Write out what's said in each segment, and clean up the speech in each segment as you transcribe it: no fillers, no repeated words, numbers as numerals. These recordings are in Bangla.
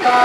গান।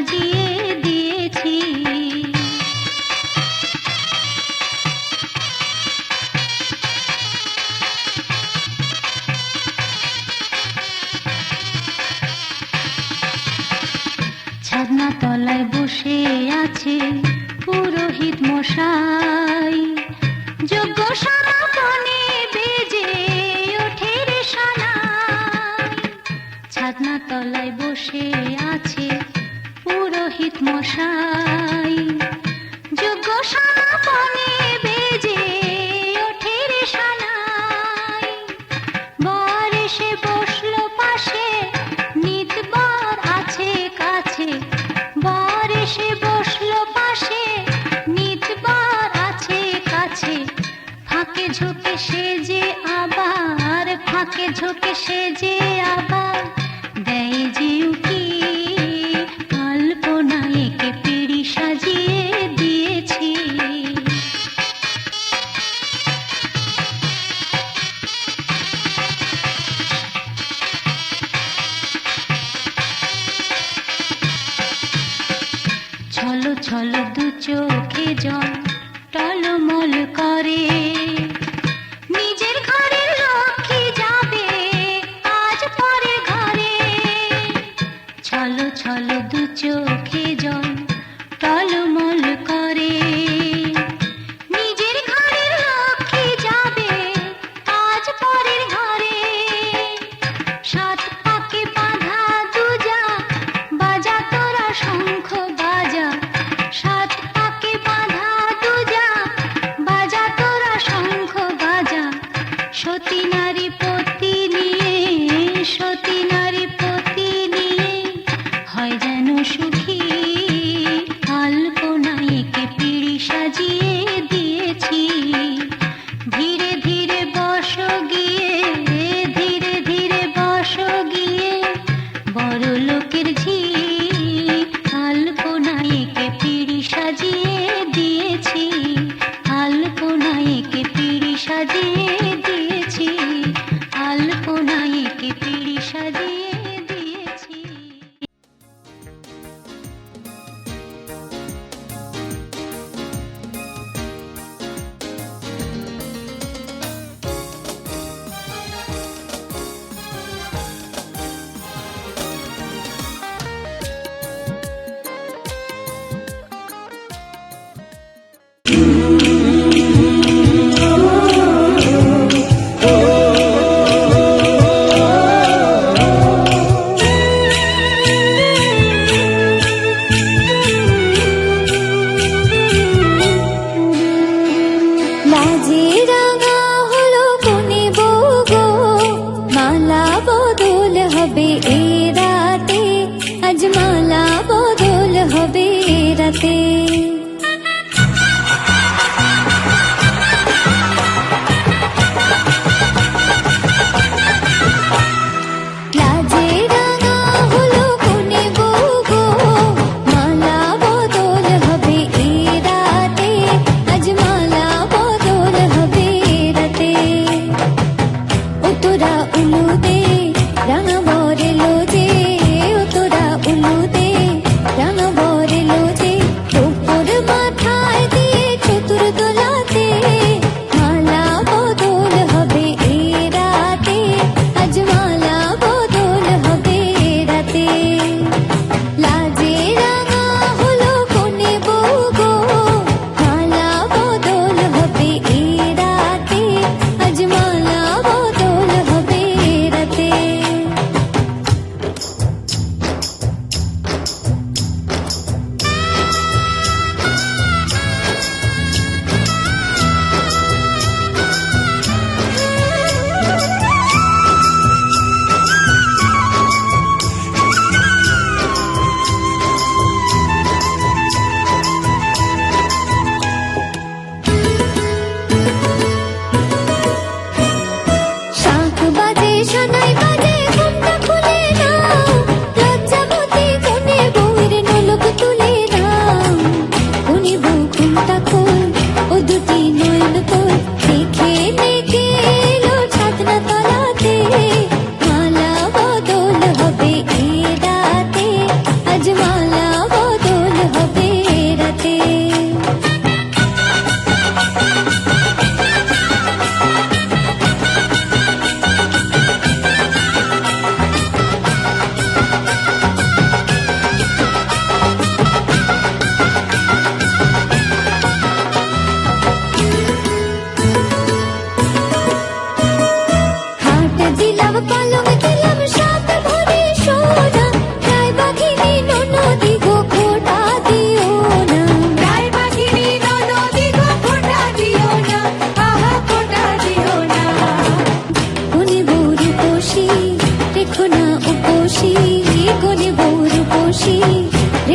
সাজিয়ে দিয়েছি। ছাদনা তলায় বসে আছে পুরোহিত মশাই, যজ্ঞ সমাপনে বেজে ওঠে রে সানাই। ছাদনা তলায় বসে আছে পুরোহিত মশাই, যজ্ঞ সমাপনে বেজে ওঠে রে সানাই। বর এসে বসলো পাশে, নিত বর আছে কাছে। বর এসে বসলো পাশে, নিত বর আছে কাছে। ফাঁকে ঝোঁকে সেজে আবার, ফাঁকে ঝোঁকে সেজে আবার দেয় যে উকি। আলপনায় একে পিঁড়ি সাজিয়ে দিয়েছি। ছলো ছলো দু চোখে জল টলমল করে, নিজের ঘরের লক্ষ্মী যাবে আজ পরে ঘরে। ছলো ছলো দু চোখে জল টলমল করে, নিজের ঘরের লক্ষ্মী যাবে আজ পরের ঘরে। সাত পাকে বাঁধা দুজা, বাজা তোরা শঙ্খ বাজা। সাত পাকে বাঁধা দুজা, বাজা তোরা শঙ্খ বাজা। সতী নারী পতি নিয়ে, সতী নারী পতি নিয়ে হয় যেন সুখী। আলপনায় একে পিঁড়ি সাজিয়ে দিয়েছি। ধীরে ধীরে বস গিয়ে, ধীরে ধীরে বস গিয়ে বড় লোকের ঝি। আলপনায় একে পিঁড়ি সাজিয়ে দিয়েছি। আলপনায় একে পিঁড়ি সাজিয়ে দিয়েছি। আলপনায় একে পিঁড়ি সাজিয়ে দিয়েছি। লাজে রাঙা হলো কোনে বউ গো, মালা বদল হবে এ রাতে। আজ মালা বদল হবে এ রাতে। লাজে রাঙা হলো কোনে বউ গো, মালা বদল হবে এ রাতে। আজ মালা বদল হবে এ রাতে। ও তোরা উলু দে, রাঙা বর এলো যে। ও তোরা উলু দে, রাঙা বর এলো যে।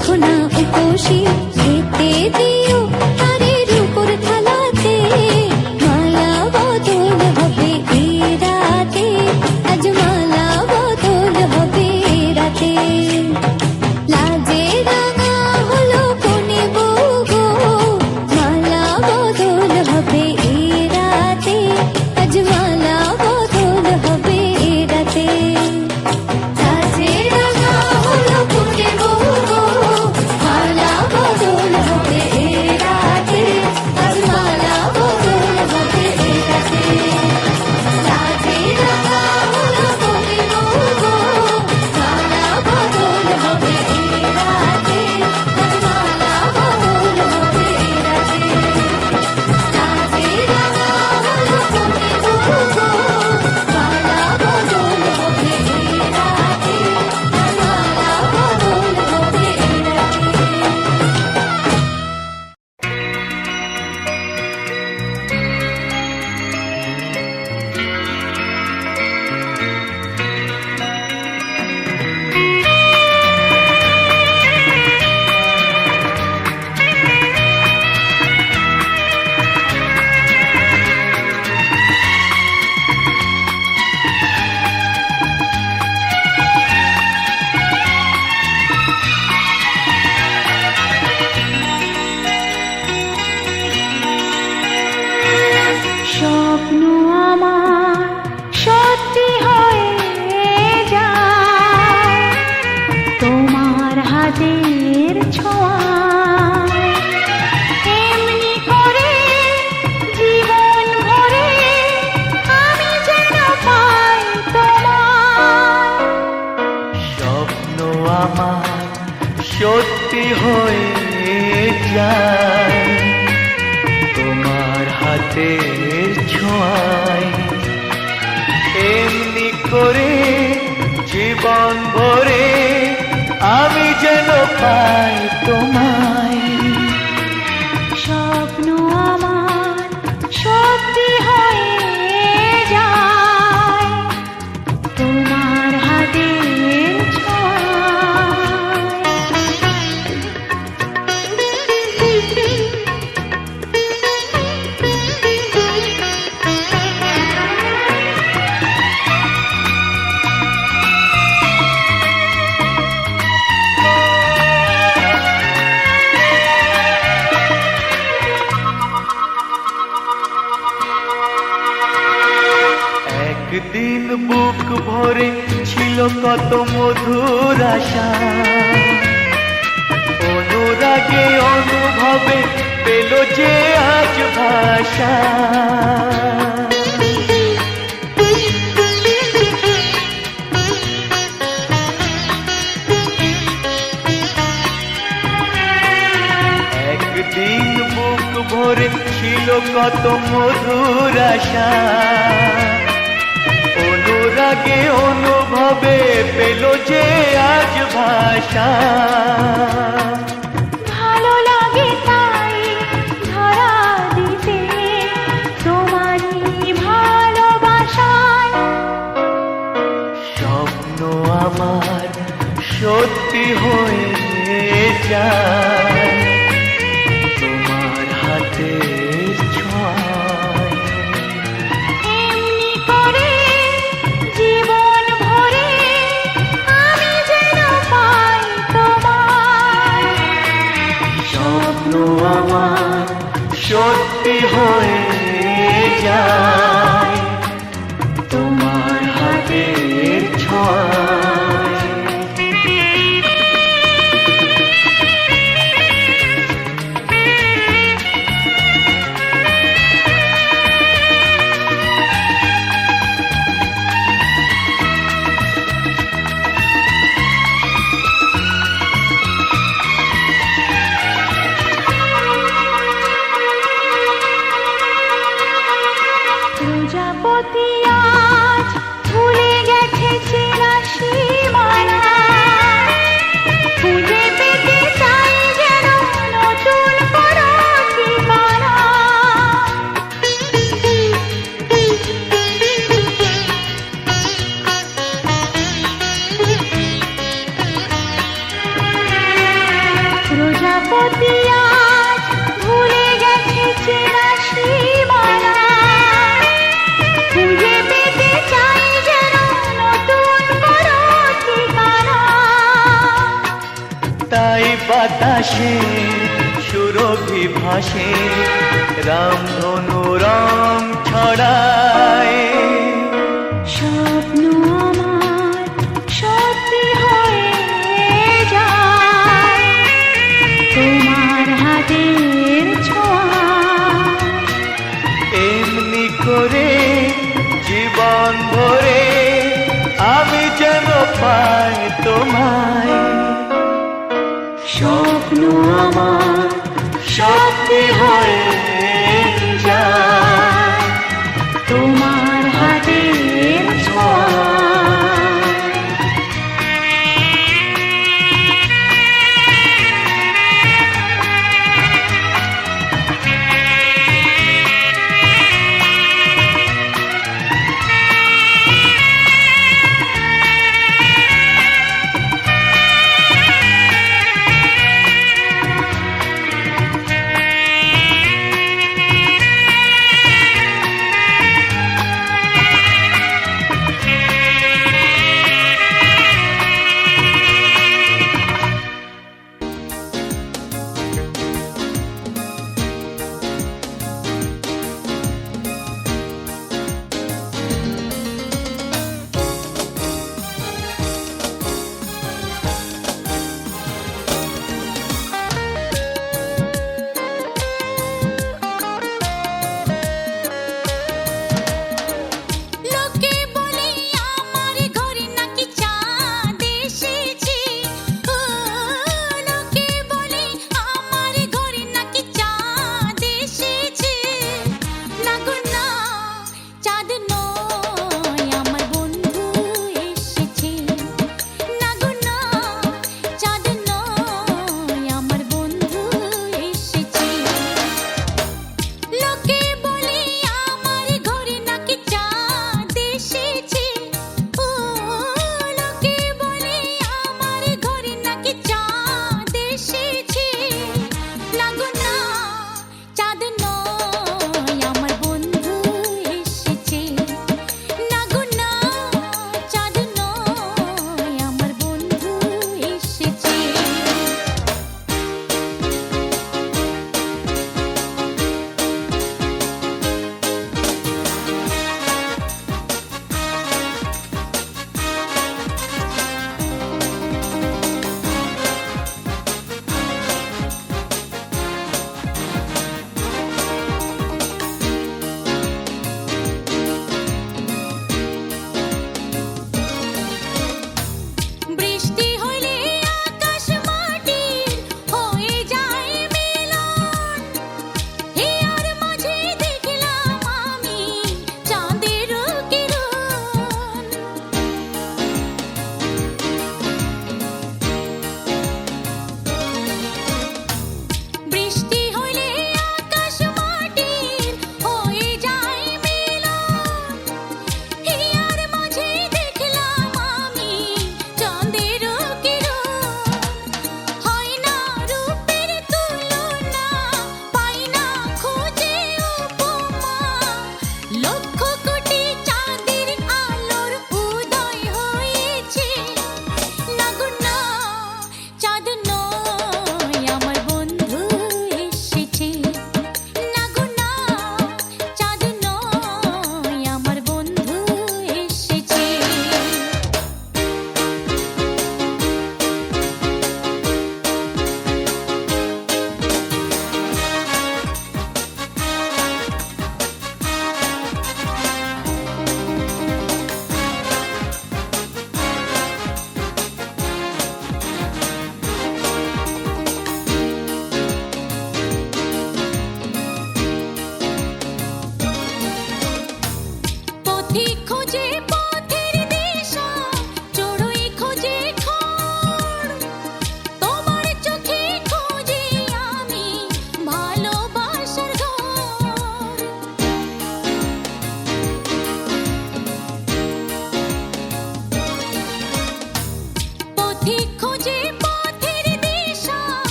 রেখো না উপসী, খেতে দিও তারের উপর থালাতে। মালা বদল হবে এ রাতে, আজ মালা বদল হবে এ রাতে। লাজে রাঙা হলো কনে বউ গো, মালা বদল হবে এ রাতে, আজ মালা বদল হবে এ রাতে। লাজে রাঙা হলো কনে বউ গো, মালা বদল হবে এ রাতে, আজ মালা বদল হবে এ রাতে। লাজে রাঙা হলো কনে বউ গো, মালা বদল হবে এ রাতে, আজ মালা বদল হবে এ রাতে। লাজে রাঙা হলো কনে বউ গো, মালা বদল হবে এ রাতে, আজ মালা বদল হবে এ রাতে। স্বপ্ন আমার সত্যি হয়ে যায় তোমার হাতের ছোঁয়ায়। এমনি করে জীবন ভরে আমি যেন পাই তোমায়। স্বপ্ন আমার সত্যি হয়ে যায় তোমার হাতের ছোঁয়ায়। এমনি করে জীবন ভরে আমি যেন পাই তোমায়। স্বপ্ন আমার সত্যি হয়ে যায় তোমার হাতের একদিন বুক ভরে ছিল কত মধুর আশা, অনুরাগে অনুভবে পেল যে আজ ভাষা। একদিন বুক ভরে ছিল কত মধুর আশা, অনুরাগে অনুভবে পেল যে আজ ভাষা। ভালো লাগে তাই ধরা দিতে তোমারই ভালোবাসায়। স্বপ্ন আমার সত্যি হয়ে যায় তোমার হাতের ছোঁয়ায়। এমনি করে জীবন ভরে আমি যেন পাই তোমায়। স্বপ্ন আমার সত্যি হয়ে যায় তোমার হাতের ছোঁয়ায়। প্রজাপতি আজ ভুলে গেছে চেনা সীমানা, খুঁজে পেতে চাই যেন নতুন কোনো ঠিকানা। তাই বাতাসে সুরভি ভাসে, রামধনু রং ছড়ায়। স্বপ্ন আমার সত্যি হয়ে যায় তোমার হাতের ছোঁয়ায়। এমনি করে জীবন ভরে আমি যেন পাই তোমায়। স্বপ্ন আমার সত্যি হয়ে যায় তোমার হাতের ছোঁয়ায়।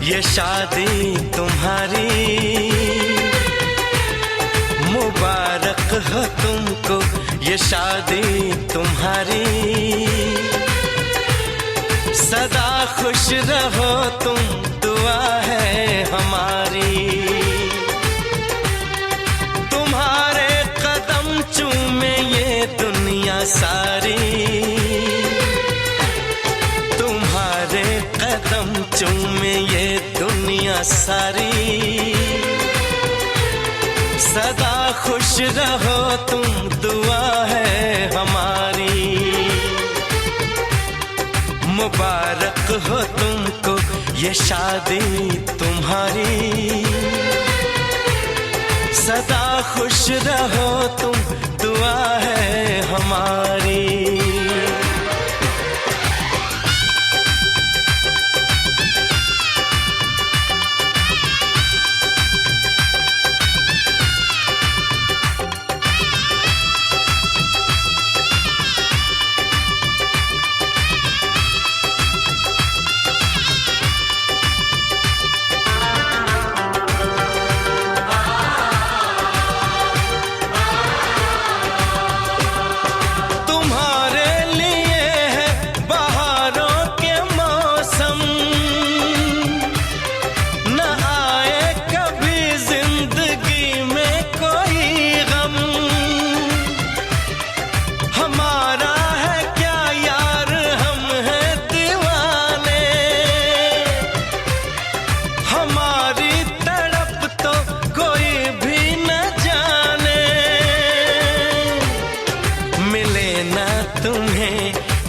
ये शादी तुम्हारी, मुबारक हो तुमको ये शादी तुम्हारी। सदा खुश रहो तुम, दुआ है हमारी। तुम्हारे कदम चूमे ये दुनिया सारी, तुम्हारे कदम चूमे ये दुनिया सारी। सदा खुश रहो तुम, दुआ है हमारी। मुबारक हो तुमको ये शादी तुम्हारी। सदा खुश रहो तुम, दुआ है हमारी।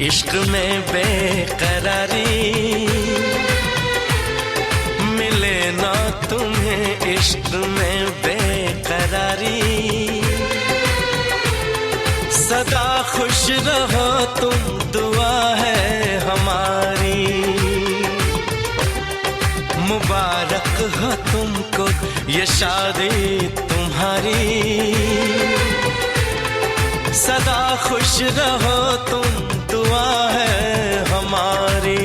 इश्क में बेकरारी मिले ना तुम्हें, इश्क में बेकरारी। सदा खुश रहो तुम, दुआ है हमारी। मुबारक हो तुमको ये शादी तुम्हारी। सदा खुश रहो तुम, दुआ है हमारी।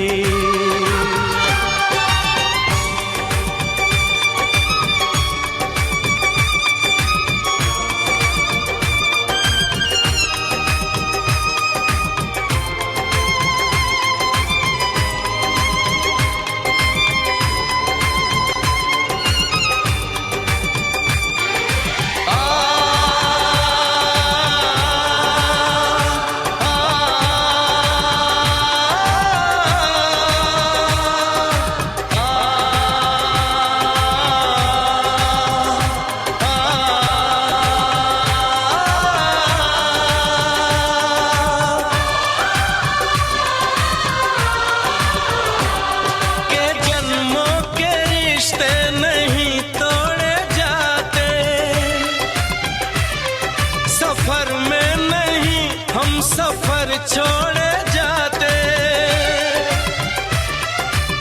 सफर छोड़े जाते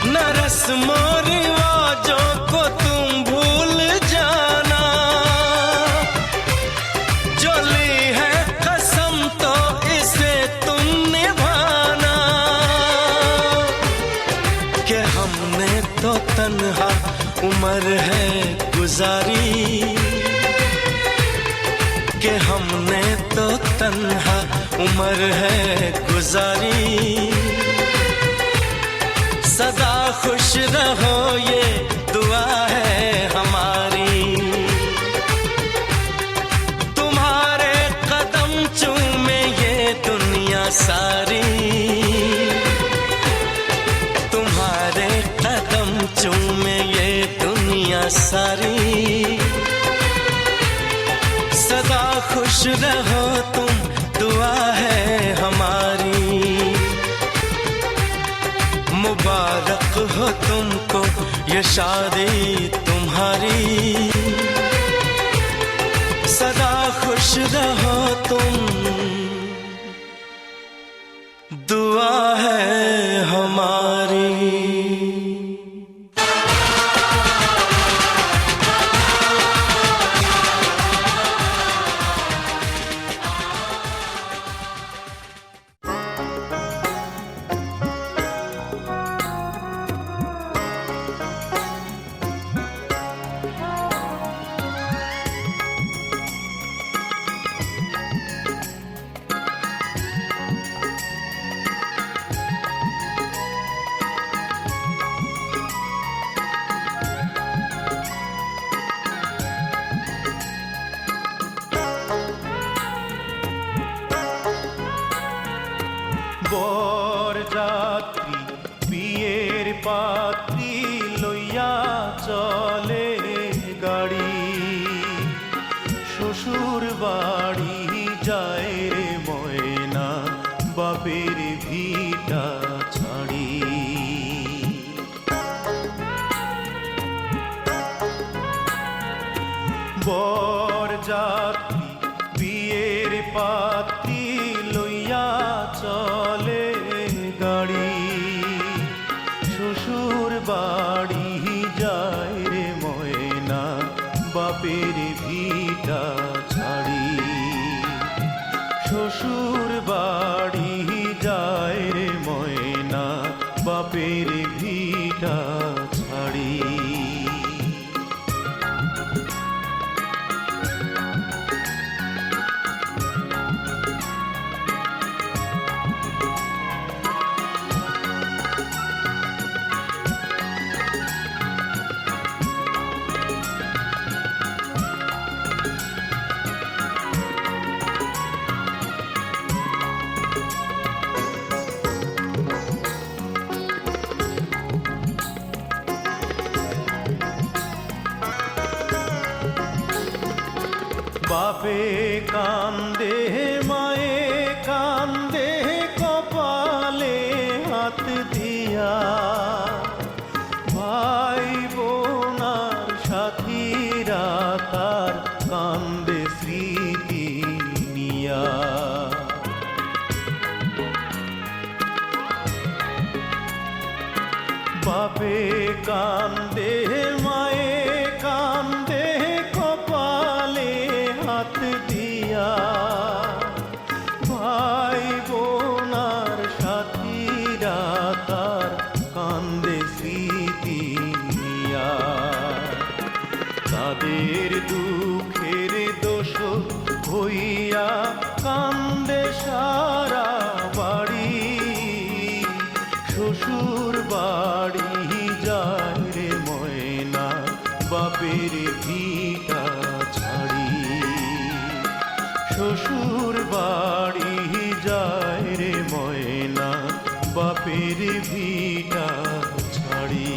न रस्मों रिवाजों को तुम भूल जाना। जो ली है कसम तो इसे तुम निभाना। कि हमने तो तन्हा उम्र है गुजारी। कि हमने तो तन्हा उम्र है गुजारी। सदा खुश रहो ये दुआ है हमारी। तुम्हारे कदम चूमे ये दुनिया सारी। तुम्हारे कदम चूमे ये दुनिया सारी। सदा खुश रहो तुम, दुआ है हमारी। मुबारक हो तुमको ये शादी तुम्हारी। सदा खुश रहो तुम, दुआ है हमारी। পাত্রী লইয়া চলে গাড়ি শ্বশুর বাড়ি যায় রে ময়না বাপের ভিটা ছাড়ি বর যাত্রী বিয়ের পাত্রী লইয়া চলে গাড়ি শ্বশুর বাড়ি যায় রে ময়না বাপের ভিটা ছাড়ি শ্বশুর বাড়ি যায় রে ময়না বাপের ভিটা ছাড়ি বাপে কান্দে মায়ে কান্দে কপালে হাত দিয়া ভাই বোনার সাথীরা তার কান্দে স্মৃতি নিয়া বাপে কান্দে মায়ে কান্দে কপালে হাত দিয়া ভাই বোনার সাথীরা তার কান্দে স্মৃতি নিয়া তাদের দুঃখের দোষ হইয়া কান্দে সারা বাড়ি শ্বশুর বাড়ি যায় রে ময়না বাপের ভিটা ছাড়ি শ্বশুর বাড়ি যায় রে ময়না বাপের ভিটা ছাড়ি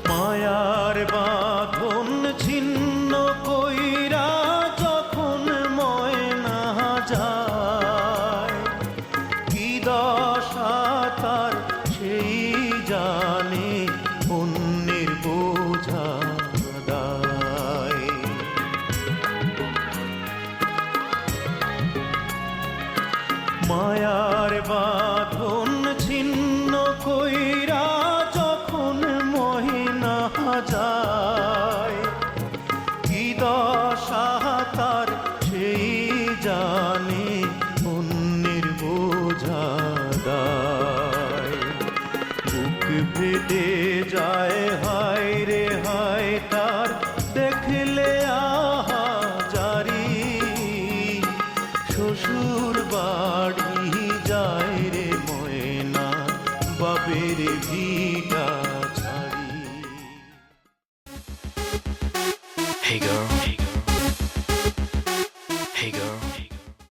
মায়ার বাঁধন ছিন্ন কইরা যখন ময়না যায় কি দশা তার সেই জানে অন্যের বোঝা দায় মায়ার বাঁধন ছিন্ন কইরা যখন মহিনা যায় কি দশা তার সেই জানে অন্যের বোঝা দায় বুক ফেটে যায় হায় রে হায় তার দেখলে আহা জারি শ্বশুর বাড়ি যায় রে ময়না বাপের ভিটা ছাড়ি Hey girl,